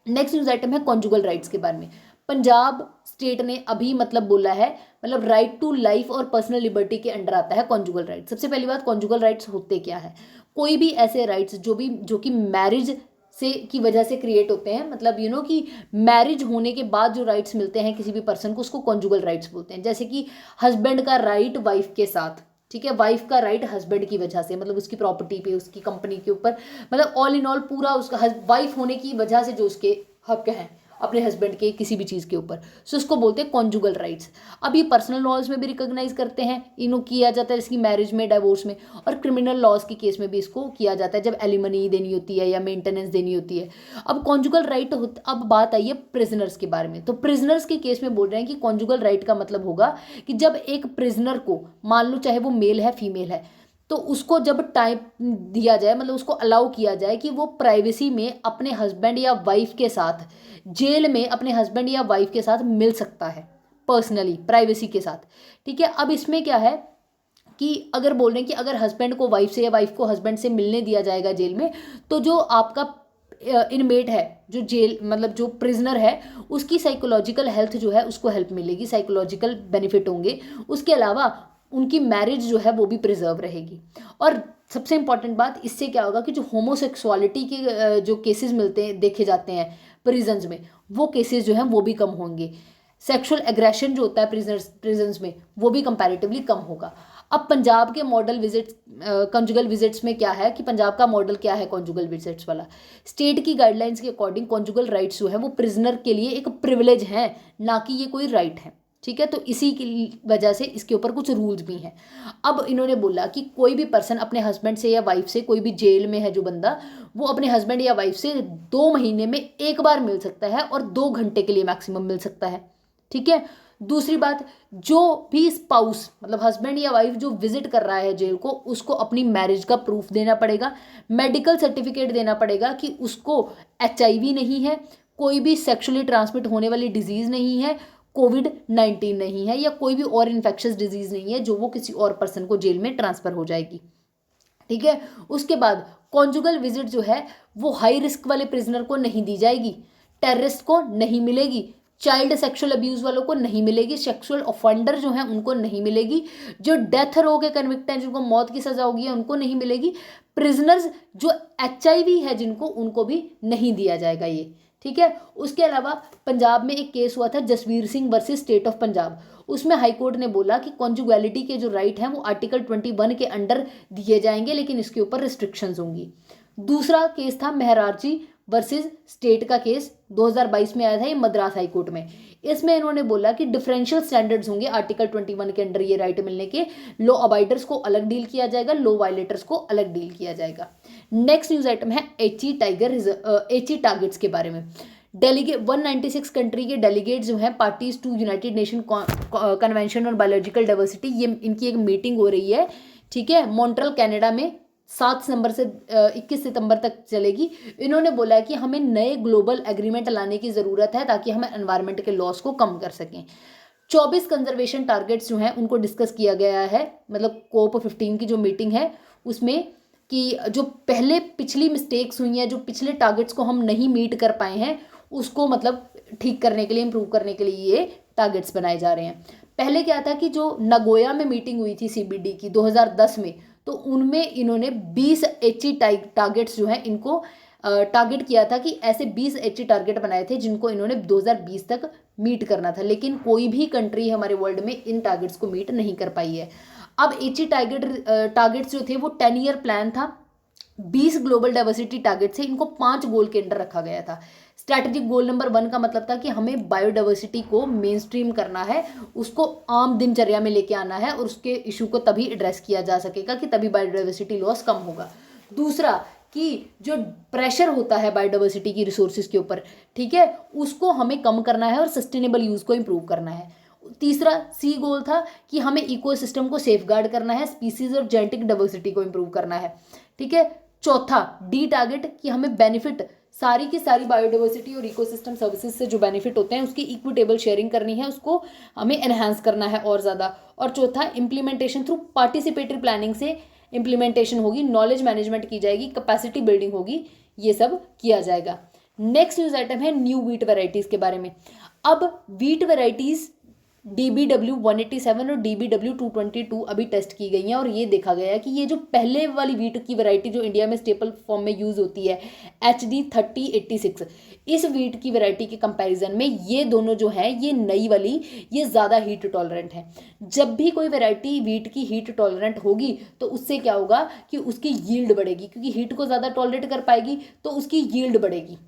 A: नेक्स्ट न्यूज आइटम है कॉन्जुगल राइट्स के बारे में। पंजाब स्टेट ने अभी मतलब बोला है, मतलब राइट टू लाइफ और पर्सनल लिबर्टी के अंडर आता है कॉन्जुगल राइट्स। सबसे पहली बात, कॉन्जुगल राइट्स होते क्या है? कोई भी ऐसे राइट्स जो कि मैरिज से की वजह से क्रिएट होते हैं, मतलब कि मैरिज होने के बाद जो राइट्स मिलते हैं किसी भी पर्सन को, उसको कॉन्जुगल राइट्स बोलते हैं। जैसे कि हस्बैंड का राइट वाइफ के साथ, ठीक है, वाइफ का राइट हस्बैंड की वजह से, मतलब उसकी प्रॉपर्टी पे, उसकी कंपनी के ऊपर, मतलब ऑल इन ऑल पूरा उसका वाइफ होने की वजह से जो उसके हक हैं अपने हस्बैंड के किसी भी चीज़ के ऊपर, सो उसको बोलते हैं कॉन्जुगल राइट्स। अब ये पर्सनल लॉज में भी रिकॉग्नाइज करते हैं, इनको किया जाता है इसकी मैरिज में, डाइवोर्स में, और क्रिमिनल लॉज के केस में भी इसको किया जाता है जब एलिमनी देनी होती है या मेंटेनेंस देनी होती है। अब कॉन्जुगल राइट, अब बात आई है प्रिजनर्स के बारे में। तो प्रिजनर्स के केस में बोल रहे हैं कि कॉन्जुगल राइट का मतलब होगा कि जब एक प्रिजनर को, मान लो चाहे वो मेल है फीमेल है, तो उसको जब टाइम दिया जाए, मतलब उसको अलाउ किया जाए कि वो प्राइवेसी में अपने हस्बैंड या वाइफ के साथ, जेल में अपने हस्बैंड या वाइफ के साथ मिल सकता है, पर्सनली प्राइवेसी के साथ। ठीक है, अब इसमें क्या है कि अगर बोल रहे हैं कि अगर हस्बैंड को वाइफ से या वाइफ को हस्बैंड से मिलने दिया जाएगा जेल में, तो जो आपका इनमेट है, जो जेल मतलब जो प्रिजनर है, उसकी साइकोलॉजिकल हेल्थ जो है उसको हेल्प मिलेगी, साइकोलॉजिकल बेनिफिट होंगे। उसके अलावा उनकी मैरिज जो है वो भी प्रिजर्व रहेगी। और सबसे इंपॉर्टेंट बात, इससे क्या होगा कि जो होमोसेक्सुअलिटी के जो केसेस मिलते हैं, देखे जाते हैं प्रिजन्स में, वो केसेस जो हैं वो भी कम होंगे। सेक्सुअल एग्रेशन जो होता है प्रिजन्स में, वो भी कंपैरेटिवली कम होगा। अब पंजाब के मॉडल विजिट्स, कॉन्जुगल विजिट्स में क्या है कि पंजाब का मॉडल क्या है कॉन्जुगल विजिट्स वाला? स्टेट की गाइडलाइंस के अकॉर्डिंग कॉन्जुगल राइट्स जो है वो प्रिजनर के लिए एक प्रिविलेज है, ना कि ये कोई राइट है। ठीक है, तो इसी की वजह से इसके ऊपर कुछ रूल्स भी हैं। अब इन्होंने बोला कि कोई भी पर्सन अपने हस्बैंड से या वाइफ से, कोई भी जेल में है जो बंदा, वो अपने हस्बैंड या वाइफ से 2 महीने में एक बार मिल सकता है, और 2 घंटे के लिए मैक्सिमम मिल सकता है। ठीक है, दूसरी बात, जो भी स्पाउस, मतलब हस्बैंड या वाइफ जो विजिट कर रहा है जेल को, उसको अपनी मैरिज का प्रूफ देना पड़ेगा, मेडिकल सर्टिफिकेट देना पड़ेगा कि उसको HIV नहीं है, कोई भी सेक्सुअली ट्रांसमिट होने वाली डिजीज नहीं है, कोविड-19 नहीं है, या कोई भी और इन्फेक्शियस डिजीज नहीं है जो वो किसी और पर्सन को जेल में ट्रांसफर हो जाएगी। ठीक है, उसके बाद कॉन्जुगल विजिट जो है वो हाई रिस्क वाले प्रिजनर को नहीं दी जाएगी, टेररिस्ट को नहीं मिलेगी, चाइल्ड सेक्सुअल अब्यूज वालों को नहीं मिलेगी, सेक्सुअल ऑफेंडर जो हैं उनको नहीं मिलेगी, जो डेथ रो के कन्विक्ट हैं, जिनको मौत की सजा होगी उनको नहीं मिलेगी, प्रिजनर्स जो HIV है जिनको, उनको भी नहीं दिया जाएगा ये। ठीक है, उसके अलावा पंजाब में एक केस हुआ था Jasvir Singh versus state of Punjab. उसमें हाईकोर्ट ने बोला कि कॉन्जुगैलिटी के जो राइट हैं वो आर्टिकल 21 के अंडर दिए जाएंगे, लेकिन इसके ऊपर रिस्ट्रिक्शंस होंगी। दूसरा केस था मेहरारजी वर्सेस स्टेट का केस, 2022 में आया था ये मद्रास हाई कोर्ट में। इसमें इन्होंने बोला कि डिफरेंशियल स्टैंडर्ड्स होंगे आर्टिकल 21 के अंडर ये राइट मिलने के, लॉ अबाइडर्स को अलग डील किया जाएगा, लॉ वायलेटर्स को अलग डील किया जाएगा। नेक्स्ट न्यूज आइटम है एची टारगेट्स के बारे में। डेलीगेट 196 कंट्री के डेलीगेट जो हैं parties to United Nation convention on biological diversity, ये इनकी एक मीटिंग हो रही है। ठीक है, मॉन्ट्रियल कनाडा में 7 सितंबर से 21 सितंबर तक चलेगी। इन्होंने बोला है कि हमें नए ग्लोबल एग्रीमेंट लाने की ज़रूरत है ताकि हम एनवायरनमेंट के लॉस को कम कर सकें। 24 कंजर्वेशन टारगेट्स जो हैं उनको डिस्कस किया गया है, मतलब COP15 की जो मीटिंग है उसमें, कि जो पिछली मिस्टेक्स हुई हैं, जो पिछले टारगेट्स को हम नहीं मीट कर पाए हैं, उसको मतलब ठीक करने के लिए, इम्प्रूव करने के लिए ये टारगेट्स बनाए जा रहे हैं। पहले क्या था कि जो नगोया में मीटिंग हुई थी CBD की 2010 में, तो उनमें इन्होंने 20 HE टारगेट्स जो हैं इनको टारगेट किया था कि ऐसे 20 HE टारगेट बनाए थे जिनको इन्होंने 2020 तक मीट करना था, लेकिन कोई भी कंट्री हमारे वर्ल्ड में इन टारगेट्स को मीट नहीं कर पाई है। अब HE टारगेट्स जो थे वो 10 ईयर प्लान था, 20 ग्लोबल डाइवर्सिटी टारगेट से इनको 5 गोल के अंडर रखा गया था। स्ट्रैटेजिक गोल नंबर 1 का मतलब था कि हमें बायोडाइवर्सिटी को मेन स्ट्रीम करना है, उसको आम दिनचर्या में लेके आना है, और उसके इशू को तभी एड्रेस किया जा सकेगा कि तभी बायोडाइवर्सिटी लॉस कम होगा। दूसरा कि जो प्रेशर होता है बायोडाइवर्सिटी की रिसोर्सेज के ऊपर, ठीक है, उसको हमें कम करना है और सस्टेनेबल यूज़ को इम्प्रूव करना है। तीसरा सी गोल था कि हमें इकोसिस्टम को सेफगार्ड करना है, स्पीसीज और जेनेटिक डाइवर्सिटी को इम्प्रूव करना है, ठीक है। चौथा डी टारगेट कि हमें बेनिफिट सारी की सारी बायोडाइवर्सिटी और इकोसिस्टम सर्विसेज से जो बेनिफिट होते हैं उसकी इक्विटेबल शेयरिंग करनी है, उसको हमें एनहांस करना है और ज़्यादा। और चौथा इम्प्लीमेंटेशन थ्रू पार्टिसिपेटरी प्लानिंग से इम्प्लीमेंटेशन होगी, नॉलेज मैनेजमेंट की जाएगी, कैपेसिटी बिल्डिंग होगी, ये सब किया जाएगा। नेक्स्ट न्यूज़ आइटम है न्यू व्हीट वेराइटीज़ के बारे में। अब व्हीट वेराइटीज़ DBW 187 और DBW 222 अभी टेस्ट की गई हैं और ये देखा गया है कि ये जो पहले वाली व्हीट की वैरायटी जो इंडिया में स्टेपल फॉर्म में यूज़ होती है HD 3086, इस व्हीट की वैरायटी के कंपैरिजन में ये दोनों जो हैं, ये नई वाली ये ज़्यादा हीट टॉलरेंट है। जब भी कोई वैरायटी व्हीट की हीट टॉलरेंट होगी तो उससे क्या होगा कि उसकी यील्ड बढ़ेगी, क्योंकि हीट को ज़्यादा टॉलरेट कर पाएगी तो उसकी यील्ड बढ़ेगी,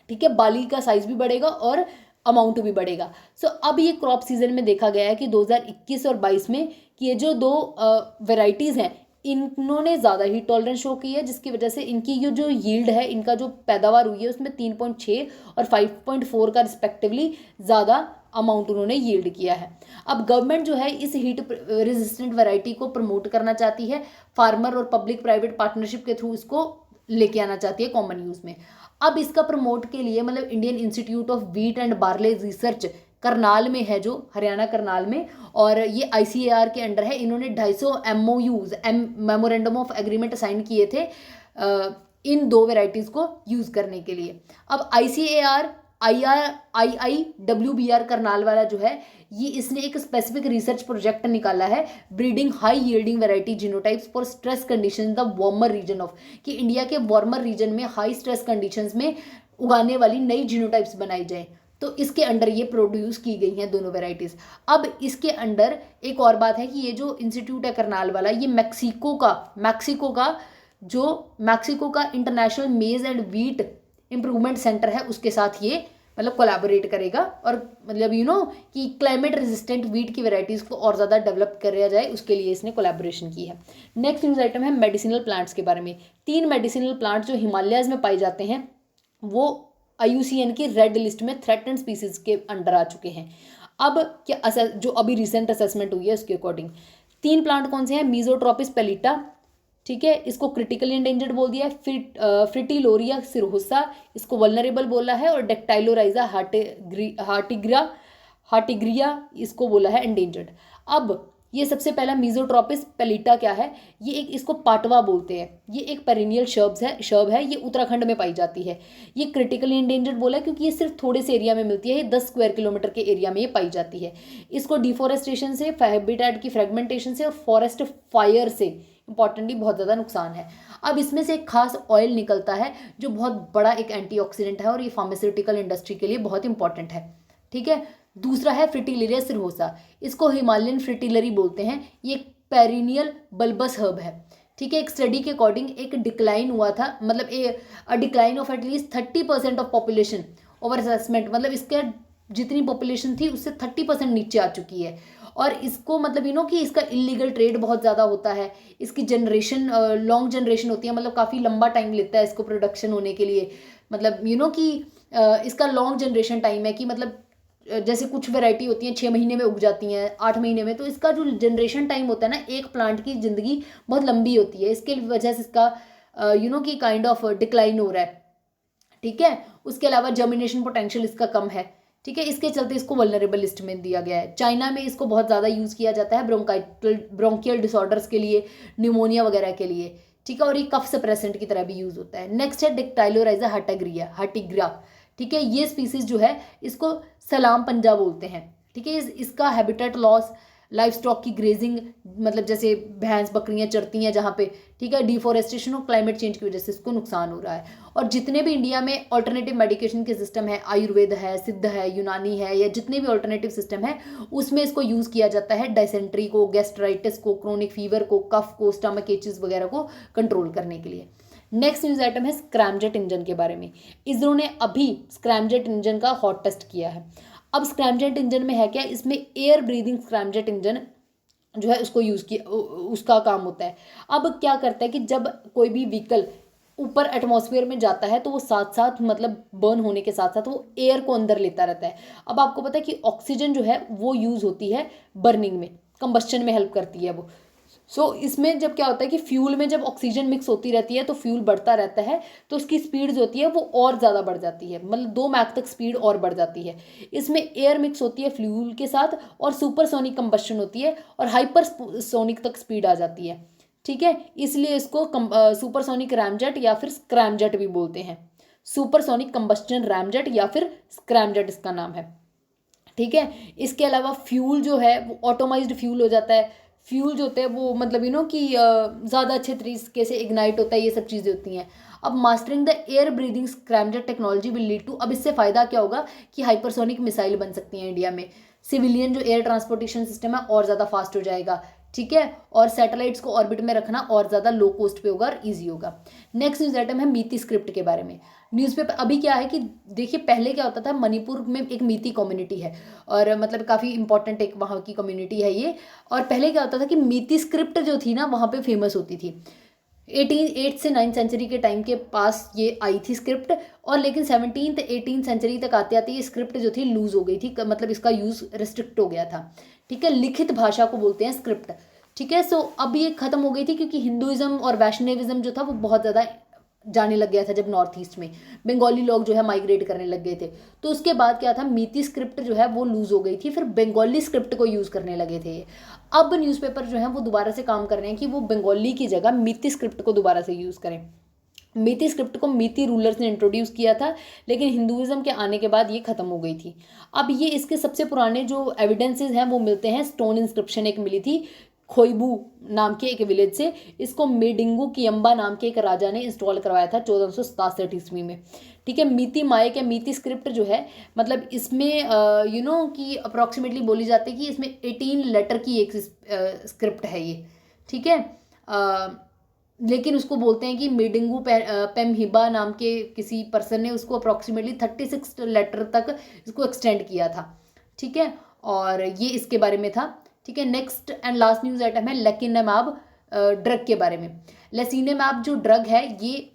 A: ठीक है, बाली का साइज भी बढ़ेगा और अमाउंट भी बढ़ेगा। सो अब ये क्रॉप सीजन में देखा गया है कि 2021 और 22 में कि ये जो दो वेराइटीज़ हैं इन्होंने ज़्यादा ही टॉलरेंस शो की है, जिसकी वजह से इनकी ये जो यील्ड है, इनका जो पैदावार हुई है उसमें 3.6 और 5.4 का रिस्पेक्टिवली ज़्यादा अमाउंट उन्होंने यील्ड किया है। अब गवर्नमेंट जो है इस हीट रेजिस्टेंट वैरायटी को प्रमोट करना चाहती है, फार्मर और पब्लिक प्राइवेट पार्टनरशिप के थ्रू इसको लेके आना चाहती है कॉमन यूज़ में। अब इसका प्रमोट के लिए मतलब Indian institute of wheat and barley research Karnal में है, जो हरियाणा करनाल में, और ये ICAR के अंडर है। इन्होंने 250 MOUs memorandum of agreement sign किए थे इन दो वेराइटीज़ को यूज़ करने के लिए। अब ICAR IIWBR करनाल वाला जो है ये इसने एक स्पेसिफिक रिसर्च प्रोजेक्ट निकाला है, breeding high yielding variety genotypes for stress condition in the warmer region of, कि इंडिया के वार्मर रीजन में हाई स्ट्रेस कंडीशंस में उगाने वाली नई जीनोटाइप्स बनाई जाए। तो इसके अंडर ये प्रोड्यूस की गई हैं दोनों वेराइटीज़। अब इसके अंडर एक और बात है कि ये जो इंस्टीट्यूट है करनाल वाला, ये मैक्सिको का इंटरनेशनल मेज एंड व्हीट इम्प्रूवमेंट सेंटर है, उसके साथ ये मतलब कोलैबोरेट करेगा और मतलब कि क्लाइमेट रेजिस्टेंट व्हीट की वैरायटीज़ को और ज़्यादा डेवलप किया जाए, उसके लिए इसने कोलैबोरेशन की है। नेक्स्ट न्यूज़ आइटम है मेडिसिनल प्लांट्स के बारे में। 3 मेडिसिनल प्लांट्स जो हिमालयाज़ में पाए जाते हैं वो IUCN की रेड लिस्ट में थ्रेटन्ड स्पीसीज के अंडर आ चुके हैं। अब क्या जो अभी रिसेंट असेसमेंट हुई है उसके अकॉर्डिंग 3 प्लांट कौन से हैं? मीजोट्रोपिस पेलिटा, ठीक है, इसको क्रिटिकली एंडेंजर्ड बोल दिया है। फ्रिटिलोरिया सिरहोसा इसको वल्नरेबल बोला है, और डेक्टाइलोराइजा हार्टिग्रिया इसको बोला है एंडेंजर्ड। अब ये सबसे पहला मीजोट्रोपिस पेलिटा क्या है? ये एक, इसको पाटवा बोलते हैं, ये एक पेरिनियल शर्ब है, ये उत्तराखंड में पाई जाती है। ये क्रिटिकली एंडेंजर्ड बोला है क्योंकि ये सिर्फ थोड़े से एरिया में मिलती है, ये 10 स्क्वायर किलोमीटर के एरिया में ये पाई जाती है। इसको डिफोरेस्टेशन से, हैबिटेट की फ्रेगमेंटेशन से और फॉरेस्ट फायर से इंपॉर्टेंटली बहुत ज़्यादा नुकसान है। अब इसमें से एक खास ऑयल निकलता है जो बहुत बड़ा एक एंटीऑक्सीडेंट है और ये फार्मास्यूटिकल इंडस्ट्री के लिए बहुत इंपॉर्टेंट है, ठीक है। दूसरा है फ्रिटिलेरिया सिरहोसा, इसको हिमालयन फ्रिटिलरी बोलते हैं, ये एक पेरिनियल बल्बस हर्ब है, ठीक है। एक स्टडी के अकॉर्डिंग एक डिक्लाइन हुआ था, मतलब a decline of at least 30% of population over assessment, मतलब इसके जितनी पॉपुलेशन थी उससे 30% नीचे आ चुकी है। और इसको मतलब कि इसका इलीगल ट्रेड बहुत ज़्यादा होता है, इसकी जनरेशन लॉन्ग जनरेशन होती है, मतलब काफ़ी लंबा टाइम लेता है इसको प्रोडक्शन होने के लिए, मतलब कि इसका लॉन्ग जनरेशन टाइम है कि मतलब जैसे कुछ वैरायटी होती हैं 6 महीने में उग जाती हैं, 8 महीने में, तो इसका जो जनरेशन टाइम होता है ना, एक प्लांट की ज़िंदगी बहुत लंबी होती है, इसके वजह से इसका कि काइंड ऑफ डिक्लाइन हो रहा है, ठीक है। उसके अलावा जर्मिनेशन पोटेंशियल इसका कम है, ठीक है, इसके चलते इसको वल्नरेबल लिस्ट में दिया गया है। चाइना में इसको बहुत ज़्यादा यूज़ किया जाता है ब्रोंकियल डिसऑर्डर्स के लिए, न्यूमोनिया वगैरह के लिए, ठीक है, और ये कफ सप्रेसेंट की तरह भी यूज़ होता है। नेक्स्ट है डेक्टाइलोराइजा हार्टिग्रा, ठीक है, ये स्पीसीज जो है इसको सलाम पंजा बोलते हैं, ठीक है। इसका हैबिटेट लॉस, लाइफ स्टॉक की ग्रेजिंग, मतलब जैसे भैंस बकरियां चरती हैं जहाँ पे, ठीक है, डिफोरेस्टेशन और क्लाइमेट चेंज की वजह से इसको नुकसान हो रहा है। और जितने भी इंडिया में ऑल्टरनेटिव मेडिकेशन के सिस्टम है, आयुर्वेद है, सिद्ध है, यूनानी है, या जितने भी ऑल्टरनेटिव सिस्टम है उसमें इसको यूज़ किया जाता है डायसेंट्री को, गैस्ट्राइटिस को, क्रोनिक फीवर को, कफ को, स्टमक एचिस वगैरह को कंट्रोल करने के लिए। नेक्स्ट न्यूज़ आइटम है स्क्रैमजेट इंजन के बारे में। इसरो ने अभी स्क्रैमजेट इंजन का हॉट टेस्ट किया है। अब स्क्रैमजेट इंजन में है क्या? इसमें एयर ब्रीदिंग स्क्रैमजेट इंजन जो है उसको यूज़ किया, उसका काम होता है। अब क्या करता है कि जब कोई भी व्हीकल ऊपर एटमॉस्फेयर में जाता है तो वो साथ साथ मतलब बर्न होने के साथ साथ वो एयर को अंदर लेता रहता है। अब आपको पता है कि ऑक्सीजन जो है वो यूज़ होती है बर्निंग में, कंबस्शन में हेल्प करती है वो। इसमें जब क्या होता है कि फ्यूल में जब ऑक्सीजन मिक्स होती रहती है तो फ्यूल बढ़ता रहता है, तो उसकी स्पीड जो होती है वो और ज़्यादा बढ़ जाती है, मतलब 2 मैक तक स्पीड और बढ़ जाती है। इसमें एयर मिक्स होती है फ्यूल के साथ और सुपरसोनिक कंबस्शन होती है और हाइपर सोनिक तक स्पीड आ जाती है। ठीक है, इसलिए इसको सुपरसोनिक रैमजेट या फिर स्क्रैमजेट भी बोलते हैं। सुपरसोनिक कंबस्टन रैमजेट या फिर स्क्रैमजेट इसका नाम है। ठीक है, इसके अलावा फ्यूल जो है वो ऑटोमाइज्ड फ्यूल हो जाता है। फ्यूल जो होते हैं वो मतलब कि ज़्यादा अच्छे तरीके से इग्नाइट होता है, ये सब चीज़ें होती हैं। अब mastering the air breathing scramjet technology will lead to, अब इससे फ़ायदा क्या होगा कि हाइपरसोनिक मिसाइल बन सकती हैं इंडिया में। सिविलियन जो एयर ट्रांसपोर्टेशन सिस्टम है और ज़्यादा फास्ट हो जाएगा। ठीक है, और सैटेलाइट्स को ऑर्बिट में रखना और ज़्यादा लो कॉस्ट पे होगा और ईजी होगा। नेक्स्ट न्यूज़ आइटम है मीती स्क्रिप्ट के बारे में। न्यूज़पेपर अभी क्या है कि देखिए, पहले क्या होता था, मणिपुर में एक मीती कम्युनिटी है और मतलब काफ़ी इंपॉर्टेंट एक वहाँ की कम्युनिटी है ये। और पहले क्या होता था कि मीती स्क्रिप्ट जो थी ना वहाँ पे फेमस होती थी। 8th से 9th सेंचुरी के टाइम के पास ये आई थी स्क्रिप्ट, और लेकिन 17th 18th सेंचुरी तक आते आते ये स्क्रिप्ट जो थी लूज हो गई थी, मतलब इसका यूज़ रिस्ट्रिक्ट हो गया था। ठीक है, लिखित भाषा को बोलते हैं स्क्रिप्ट। ठीक है, अब ये खत्म हो गई थी क्योंकि हिंदुइज्म और वैष्णविज्म जो था वो बहुत ज़्यादा जाने लग गया था। जब नॉर्थ ईस्ट में बंगाली लोग जो है माइग्रेट करने लग गए थे, तो उसके बाद क्या था, मीती स्क्रिप्ट जो है वो लूज हो गई थी, फिर बंगाली स्क्रिप्ट को यूज़ करने लगे थे। अब न्यूज़पेपर जो है वो दोबारा से काम कर रहे हैं कि वो बंगाली की जगह मीती स्क्रिप्ट को दोबारा से यूज़ करें। मीती स्क्रिप्ट को मीती रूलर्स ने इंट्रोड्यूस किया था, लेकिन हिंदुइज्म के आने के बाद ये खत्म हो गई थी। अब ये इसके सबसे पुराने जो एविडेंसेस हैं वो मिलते हैं, स्टोन इंस्क्रिप्शन एक मिली थी खोइबू नाम के एक विलेज से। इसको मेडिंगू कियम्बा नाम के एक राजा ने इंस्टॉल करवाया था 1467 ईस्वी में। ठीक है, मीती मायक या मीती स्क्रिप्ट जो है, मतलब इसमें कि अप्रॉक्सीमेटली बोली जाती है कि इसमें 18 लेटर की एक स्क्रिप्ट है ये। ठीक है, लेकिन उसको बोलते हैं कि मेडिंगू पेमहिबा नाम के किसी पर्सन ने उसको अप्रॉक्सीमेटली 36 लेटर तक इसको एक्सटेंड किया था। ठीक है, और ये इसके बारे में था। ठीक है, next and last news item है लेकिनेमैब ड्रग के बारे में। लेकिनेमैब जो ड्रग है ये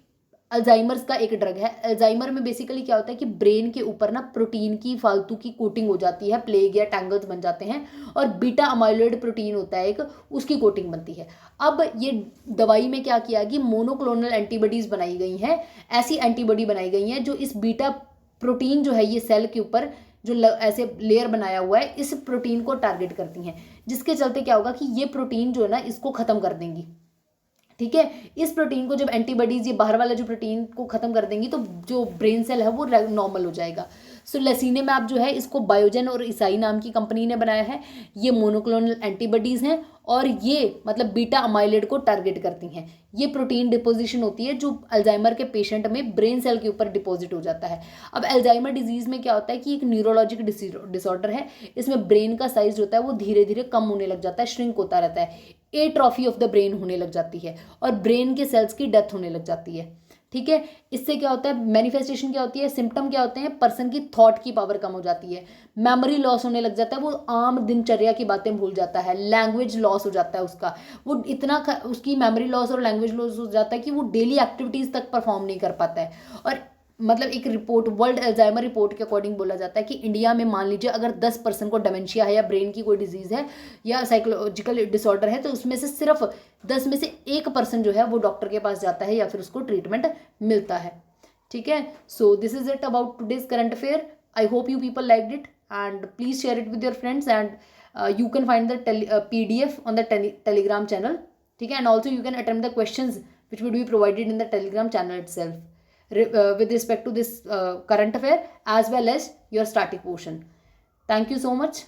A: अल्जाइमर्स का एक ड्रग है। अल्जाइमर में बेसिकली क्या होता है कि ब्रेन के ऊपर ना प्रोटीन की फालतू की कोटिंग हो जाती है, प्लेग या टैंगल्स बन जाते हैं, और बीटा अमाइलॉइड प्रोटीन होता है एक, उसकी कोटिंग बनती है। अब ये दवाई में क्या किया कि मोनोक्लोनल एंटीबॉडीज़ बनाई गई हैं, ऐसी एंटीबॉडी बनाई गई हैं जो इस बीटा प्रोटीन जो है ये सेल के ऊपर जो ऐसे लेयर बनाया हुआ है इस प्रोटीन को टारगेट करती हैं, जिसके चलते क्या होगा कि ये प्रोटीन जो है ना इसको ख़त्म कर देंगी। ठीक है, इस प्रोटीन को जब एंटीबॉडीज ये बाहर वाला जो प्रोटीन को खत्म कर देंगी तो जो ब्रेन सेल है वो नॉर्मल हो जाएगा। लेसिनेमैब जो है इसको बायोजेन और ईसाई नाम की कंपनी ने बनाया है। ये मोनोक्लोनल एंटीबॉडीज़ हैं और ये मतलब बीटा अमाइलेड को टारगेट करती हैं। ये प्रोटीन डिपोजिशन होती है जो अल्जाइमर के पेशेंट में ब्रेन सेल के ऊपर डिपॉजिट हो जाता है। अब अल्जाइमर डिजीज़ में क्या होता है कि एक न्यूरोलॉजिक डिसऑर्डर है, इसमें ब्रेन का साइज जो होता है वो धीरे धीरे कम होने लग जाता है, श्रिंक होता रहता है, एट्रॉफी ऑफ द ब्रेन होने लग जाती है और ब्रेन के सेल्स की डेथ होने लग जाती है। ठीक है, इससे क्या होता है, मैनिफेस्टेशन क्या होती है, सिम्टम क्या होते हैं, पर्सन की थॉट की पावर कम हो जाती है, मेमोरी लॉस होने लग जाता है, वो आम दिनचर्या की बातें भूल जाता है, लैंग्वेज लॉस हो जाता है उसका, वो इतना उसकी मेमोरी लॉस और लैंग्वेज लॉस हो जाता है कि वो डेली एक्टिविटीज़ तक परफॉर्म नहीं कर पाता है। और मतलब एक रिपोर्ट, वर्ल्ड अल्जाइमर रिपोर्ट के अकॉर्डिंग बोला जाता है कि इंडिया में मान लीजिए अगर 10% को डेमेंशिया है या ब्रेन की कोई डिजीज़ है या साइकोलॉजिकल डिसऑर्डर है तो उसमें से सिर्फ 10 में से 1% जो है वो डॉक्टर के पास जाता है या फिर उसको ट्रीटमेंट मिलता है। ठीक है, so this is it about today's current affair. I hope you people liked it and please share it with your friends and you can find the PDF on the Telegram channel. ठीक है, and also you can attempt the questions which would be provided in the Telegram channel itself with respect to this current affair as well as your static portion. Thank you so much.